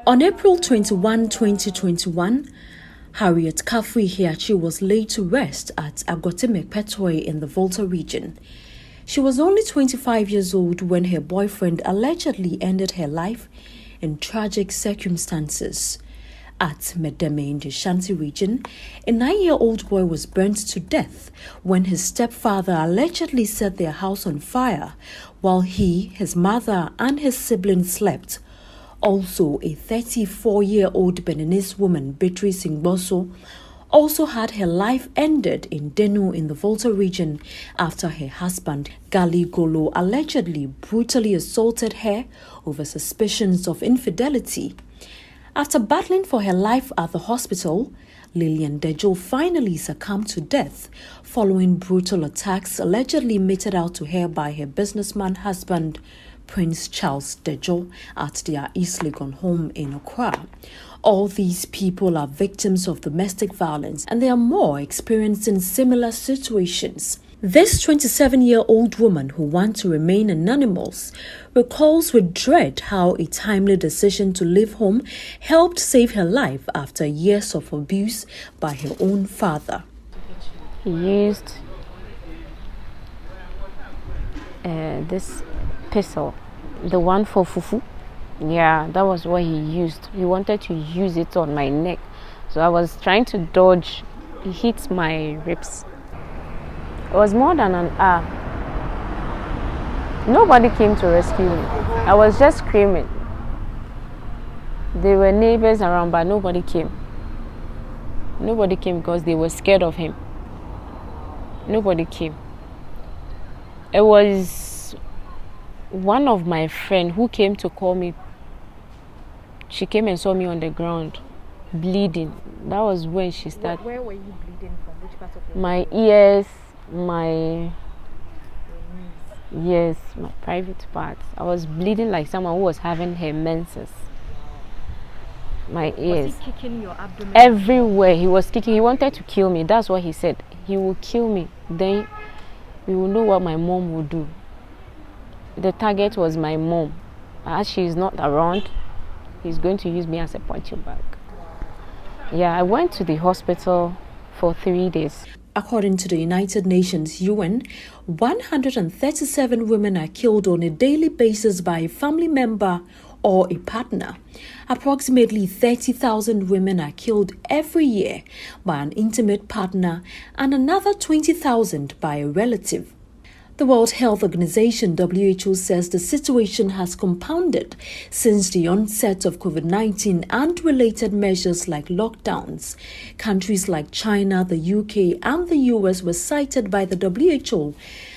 On April 21, 2021, Harriet Kafui Hiachi was laid to rest at Agotime Petoi in the Volta region. She was only 25 years old when her boyfriend allegedly ended her life in tragic circumstances. At Medeme in the Shanti region, a 9-year-old boy was burnt to death when his stepfather allegedly set their house on fire while he, his mother, and his siblings slept. Also, a 34-year-old Beninese woman, Beatrice Ngboso, also had her life ended in Denu in the Volta region after her husband, Gali Golo, allegedly brutally assaulted her over suspicions of infidelity. After battling for her life at the hospital, Lillian Dejo finally succumbed to death following brutal attacks allegedly meted out to her by her businessman husband, Prince Charles Dejo, at their East Legon home in Accra. All these people are victims of domestic violence and there are more experiencing similar situations. This 27-year-old woman who wants to remain anonymous recalls with dread how a timely decision to leave home helped save her life after years of abuse by her own father. He used this pistol, the one for fufu. Yeah, that was what he used. He wanted to use it on my neck. So I was trying to dodge. He hit my ribs. It was more than an hour. Nobody came to rescue me. I was just screaming. There were neighbors around, but nobody came. Nobody came because they were scared of him. Nobody came. It was one of my friends who came to call me. She came and saw me on the ground, bleeding. That was when she started. Where were you bleeding from? Which part of your my body? ears, my private parts. I was bleeding like someone who was having her menses. My ears. Was he kicking your abdomen? Everywhere. He was kicking. He wanted to kill me. That's what he said. He will kill me. Then we will know what my mom will do. The target was my mom. As she is not around, he's going to use me as a punching bag. Yeah, I went to the hospital for 3 days. According to the United Nations UN, 137 women are killed on a daily basis by a family member or a partner. Approximately 30,000 women are killed every year by an intimate partner and another 20,000 by a relative. The World Health Organization (WHO) says the situation has compounded since the onset of COVID-19 and related measures like lockdowns. Countries like China, the UK, and the US were cited by the WHO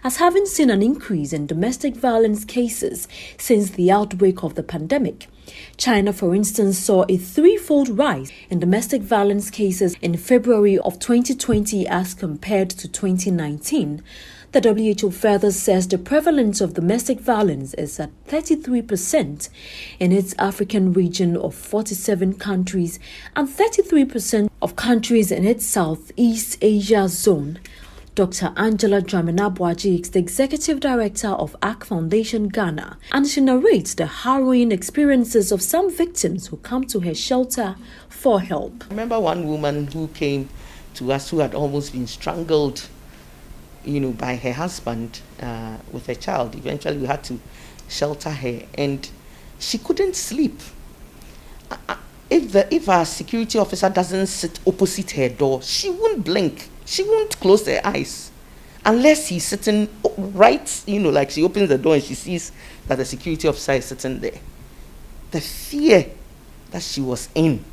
as having seen an increase in domestic violence cases since the outbreak of the pandemic. China, for instance, saw a threefold rise in domestic violence cases in February of 2020 as compared to 2019. The WHO further says the prevalence of domestic violence is at 33% in its African region of 47 countries and 33% of countries in its Southeast Asia zone. Dr. Angela Dramina-Boaji is the Executive Director of ACT Foundation Ghana, and she narrates the harrowing experiences of some victims who come to her shelter for help. I remember one woman who came to us who had almost been strangled by her husband with a child. Eventually we had to shelter her and she couldn't sleep. If our security officer doesn't sit opposite her door, she won't blink. She won't close her eyes unless he's sitting right, like she opens the door and she sees that the security officer is sitting there. The fear that she was in.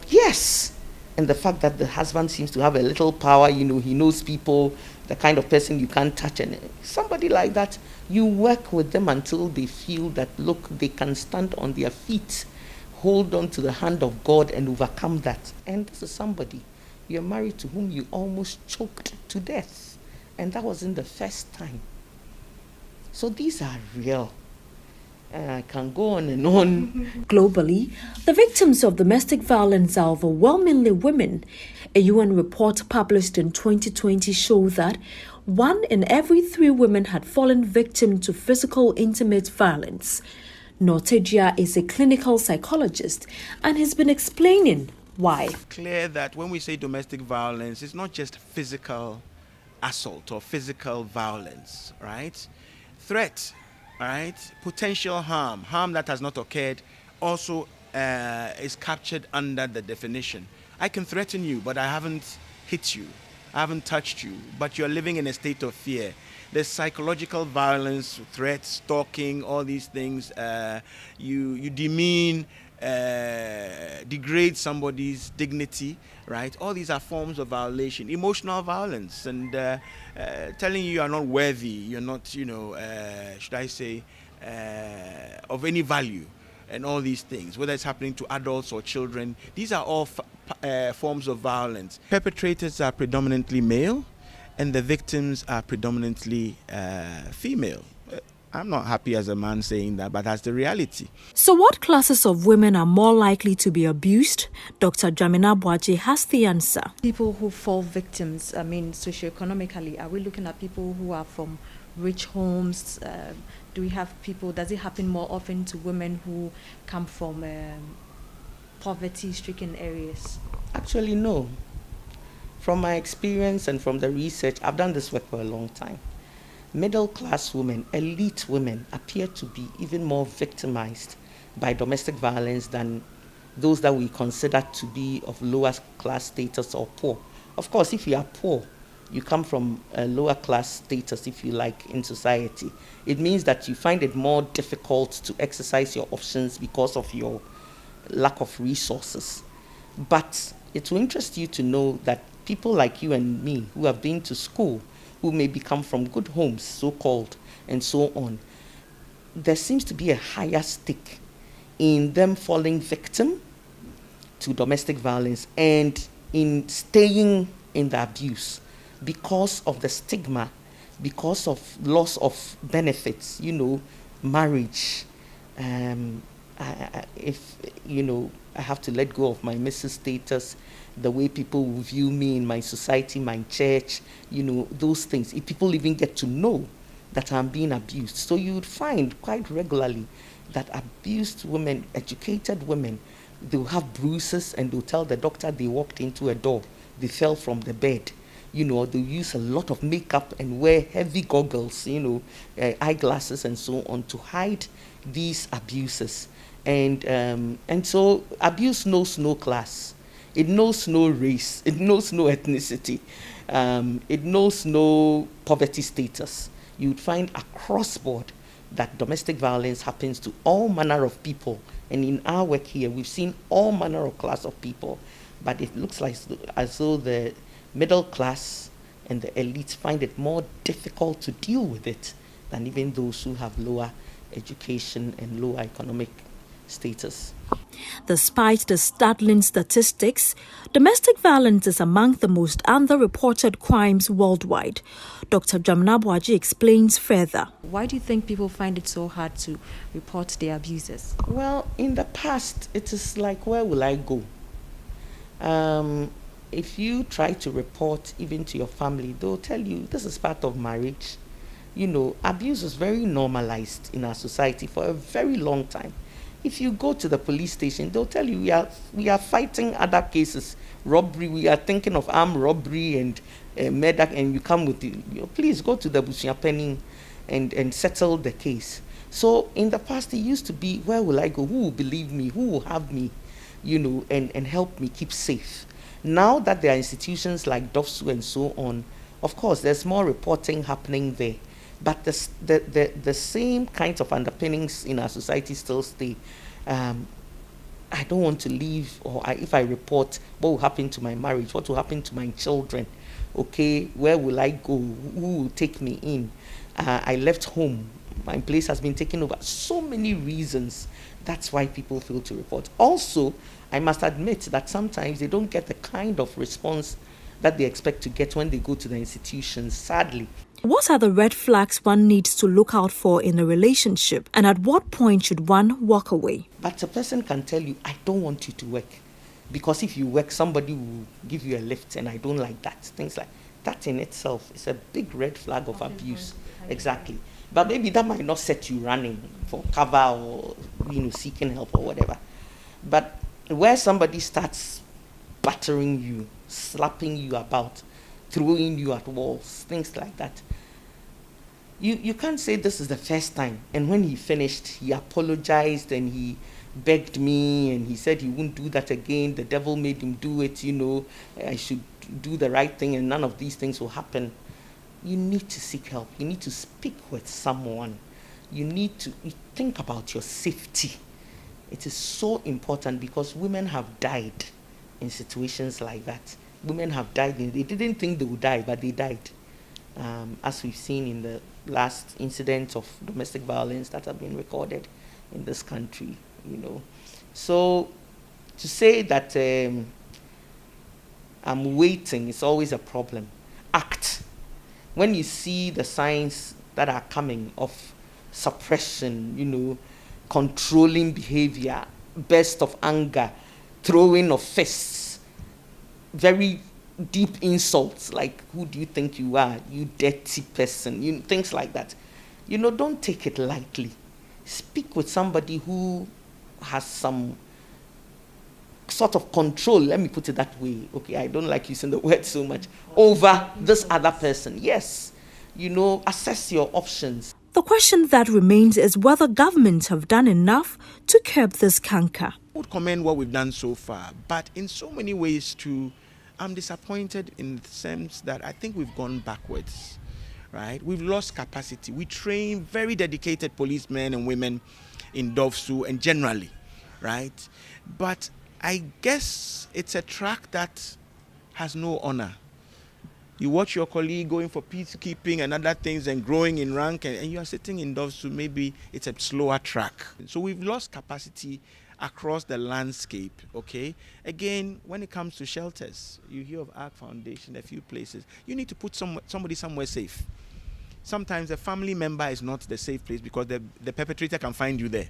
Yes. And the fact that the husband seems to have a little power, he knows people, the kind of person you can't touch. And somebody like that, you work with them until they feel that, look, they can stand on their feet, hold on to the hand of God and overcome that. And this is somebody you're married to whom you almost choked to death. And that wasn't the first time. So these are real. I can go on and on. Globally, the victims of domestic violence are overwhelmingly women. A UN report published in 2020 showed that 1 in every 3 women had fallen victim to physical intimate violence. Nortegia is a clinical psychologist and has been explaining why. Clear that when we say domestic violence, it's not just physical assault or physical violence, right? Threat, right? Potential harm that has not occurred, also is captured under the definition. I can threaten you, but I haven't hit you. I haven't touched you, but you're living in a state of fear. There's psychological violence, threats, stalking, all these things. You demean, degrade somebody's dignity, right? All these are forms of violation. Emotional violence and telling you are not worthy, you're not, should I say, of any value. And all these things, whether it's happening to adults or children, these are all forms of violence. Perpetrators are predominantly male, and the victims are predominantly female. I'm not happy as a man saying that, but that's the reality. So what classes of women are more likely to be abused? Dr. Jamina Boaji has the answer. People who fall victims, socioeconomically, are we looking at people who are from rich homes? Do we have people, does it happen more often to women who come from poverty-stricken areas? Actually, no. From my experience and from the research, I've done this work for a long time. Middle-class women, elite women, appear to be even more victimized by domestic violence than those that we consider to be of lower class status or poor. Of course, if you are poor, you come from a lower class status, if you like, in society, it means that you find it more difficult to exercise your options because of your lack of resources. But it will interest you to know that people like you and me who have been to school, who maybe come from good homes, so-called, and so on, there seems to be a higher stake in them falling victim to domestic violence and in staying in the abuse because of the stigma, because of loss of benefits, marriage. If I have to let go of my Mrs. status, the way people will view me in my society, my church, those things. If people even get to know that I'm being abused. So you would find quite regularly that abused women, educated women, they'll have bruises and they'll tell the doctor they walked into a door, they fell from the bed. They'll use a lot of makeup and wear heavy goggles, eyeglasses and so on to hide these abuses. And so abuse knows no class. It knows no race. It knows no ethnicity. It knows no poverty status. You would find across board that domestic violence happens to all manner of people. And in our work here, we've seen all manner of class of people. But it looks like as though the middle class and the elites find it more difficult to deal with it than even those who have lower education and lower economic status. Despite the startling statistics, domestic violence is among the most underreported crimes worldwide. Dr. Jamina Boaji explains further. Why do you think people find it so hard to report their abusers? Well, in the past, it is like, where will I go? If you try to report even to your family, they'll tell you this is part of marriage. Abuse is very normalized in our society for a very long time. If you go to the police station, they'll tell you we are fighting other cases, robbery. We are thinking of armed robbery and murder, and you come with please go to the Busiapeni and settle the case. So in the past, it used to be, where will I go? Who will believe me? Who will have me? And help me keep safe. Now that there are institutions like DOVVVSU and so on, of course, there's more reporting happening there. But the same kinds of underpinnings in our society still stay. I don't want to leave, or if I report, what will happen to my marriage? What will happen to my children? Okay, where will I go? Who will take me in? I left home. My place has been taken over. So many reasons. That's why people fail to report. Also, I must admit that sometimes they don't get the kind of response that they expect to get when they go to the institutions, sadly. What are the red flags one needs to look out for in a relationship, and at what point should one walk away? But a person can tell you, I don't want you to work, because if you work, somebody will give you a lift, and I don't like that. Things like that in itself is a big red flag of abuse. Exactly. But maybe that might not set you running for cover or seeking help or whatever. But where somebody starts battering you, slapping you about, throwing you at walls, things like that, you can't say this is the first time. And when he finished, he apologized and he begged me and he said he wouldn't do that again. The devil made him do it, I should do the right thing and none of these things will happen. You need to seek help. You need to speak with someone. You need to think about your safety. It is so important because women have died in situations like that. Women have died. They didn't think they would die, but they died. As we've seen in the last incidents of domestic violence that have been recorded in this country, So to say that I'm waiting is always a problem. Act. When you see the signs that are coming of suppression, controlling behavior, burst of anger, throwing of fists, very deep insults like, who do you think you are, you dirty person, things like that. Don't take it lightly. Speak with somebody who has some sort of control, let me put it that way. Okay, I don't like using the word so much, over this other person. Yes, assess your options. The question that remains is whether governments have done enough to curb this canker. I would commend what we've done so far, but in so many ways too, I'm disappointed in the sense that I think we've gone backwards, right? We've lost capacity. We train very dedicated policemen and women in DOVVSU and generally, right? But I guess it's a track that has no honor. You watch your colleague going for peacekeeping and other things and growing in rank, and you are sitting in DOVVSU, maybe it's a slower track. So we've lost capacity across the landscape, okay? Again, when it comes to shelters, you hear of ARC Foundation, a few places. You need to put somebody somewhere safe. Sometimes a family member is not the safe place because the perpetrator can find you there.